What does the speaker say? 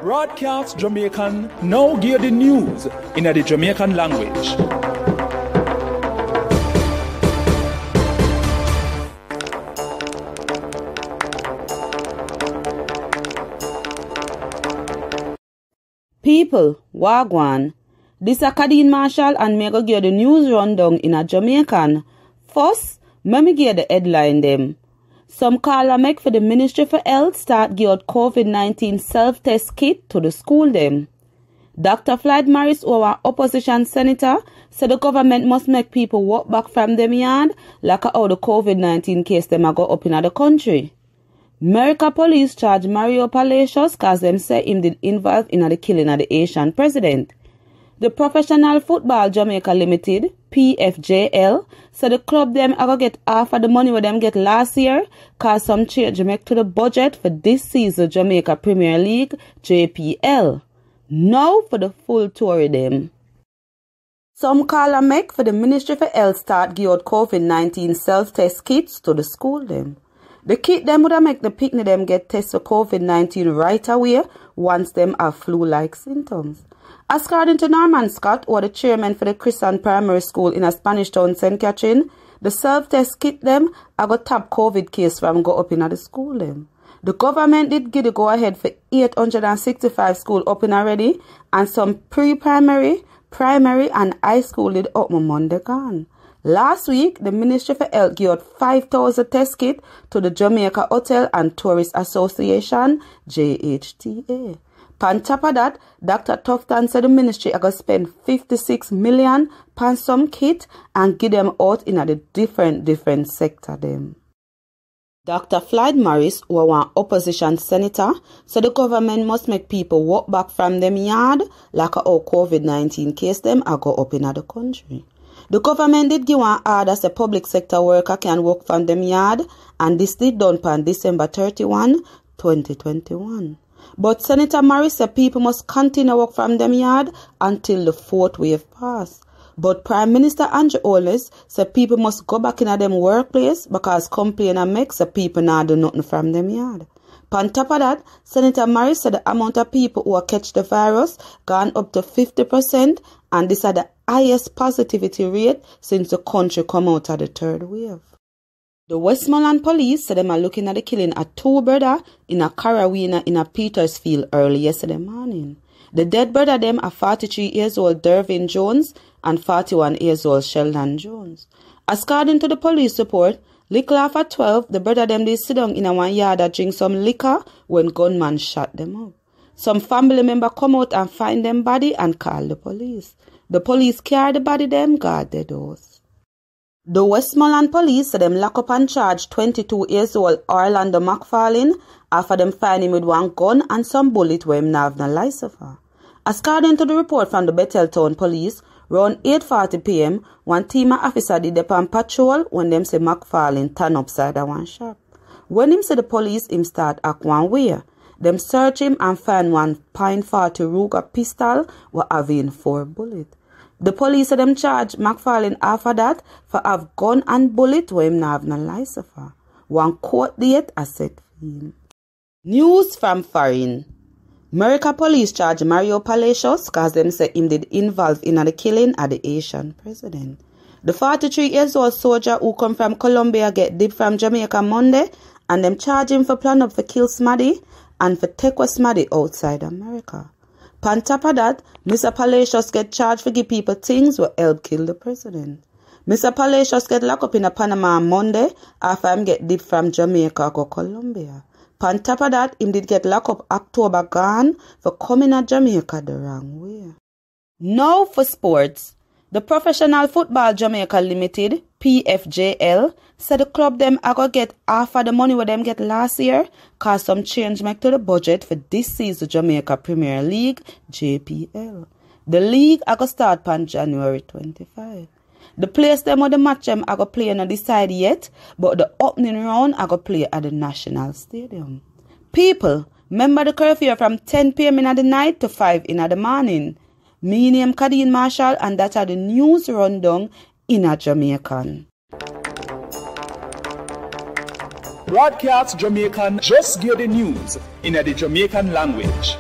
Broadcast Jamaican now give the news in the Jamaican language. People, Wagwan. This is Kadeen Marshall and me go give the news rundown in a Jamaican. First, me give the headline them. Some caller make for the Ministry for Health start give out COVID-19 self-test kit to the school them. Dr. Floyd Morris, our opposition senator, said the government must make people walk back from them yard like how the COVID-19 case them a go up in the country. America police charge Mario Palacios cause them say him did involved in the killing of the Asian president. The Professional Football Jamaica Limited, PFJL, said the club them are going to get half of the money what them get last year cause some change make to the budget for this season Jamaica Premier League, JPL. Now for the full tour of them. Some caller make for the Ministry for Health start give out COVID-19 self-test kits to the school them. The kit them would make the picnic them get tested for COVID-19 right away once them have flu-like symptoms. As according to Norman Scott, or the chairman for the Christian Primary School in a Spanish Town, St. Catherine, the self-test kit them are got top COVID case from go up in the school them. The government did give the go-ahead for 865 school up in already, and some pre-primary, primary and high school did up on Monday gone. Last week, the Ministry for Health gave out 5,000 test kits to the Jamaica Hotel and Tourist Association, JHTA. On top of that, Dr. Tufton said the ministry are going to spend 56 million on some kit and give them out in a different sector them. Dr. Floyd Morris, who are one opposition senator, said the government must make people walk back from them yard like how COVID-19 case them are go up in the country. The government did give one order say public sector worker can work from them yard, and this did done on December 31, 2021. But Senator Morris said people must continue work from them yard until the fourth wave pass. But Prime Minister Andrew Holness said people must go back in them workplace because complainer makes the people not do nothing from them yard. On top of that, Senator Morris said the amount of people who catch the virus gone up to 50%, and this is the highest positivity rate since the country come out of the third wave. The Westmoreland police said them are looking at the killing of two brothers in a Carawina in a Petersfield early yesterday morning. The dead brother them are 43 years old Dervin Jones and 41 years old Sheldon Jones. According to the police report, little after 12, the brother them did sit down in a one yard and drink some liquor when gunman shot them up. Some family member come out and find them body and call the police. The police carry the body them guard their doors. The Westmoreland police said them lock up and charge 22 years old Orlando McFarlane after them find him with one gun and some bullet where him not have no license for. According to the report from the Betheltown police, around 8:40 p.m., one team of officer did upon patrol when them say McFarlane turn upside of one shop. When him say the police, him start act one way. Them search him and find one .40 Ruger pistol with having 4 bullets. The police said them charge McFarlane after that for have gun and bullet where him not have no license for. One court date a set for him. News from foreign. America police charge Mario Palacios cause them say him did involved in the killing of the Asian president. The 43 years old soldier who come from Colombia get dip from Jamaica Monday, and them charge him for plan up for kill Smaddy and for take with Smaddy outside America. On top of that, Mr. Palacios get charged for give people things will help kill the president. Mr. Palacios get locked up in a Panama on Monday after him get dipped from Jamaica to Colombia. On top of that, him did get locked up October gone for coming at Jamaica the wrong way. Now for sports. The Professional Football Jamaica Limited, PFJL, said the club them are going to get half of the money what them get last year cause some change make to the budget for this season Jamaica Premier League, JPL. The league are going to start on January 25. The place them or the match them are going to play not decide yet, but the opening round are going to play at the National Stadium. People, remember the curfew from 10 p.m. in the night to 5 in the morning. Me name Kadeen Marshall, and that are the news rundown in a Jamaican. Broadcast Jamaican just give the news in the Jamaican language.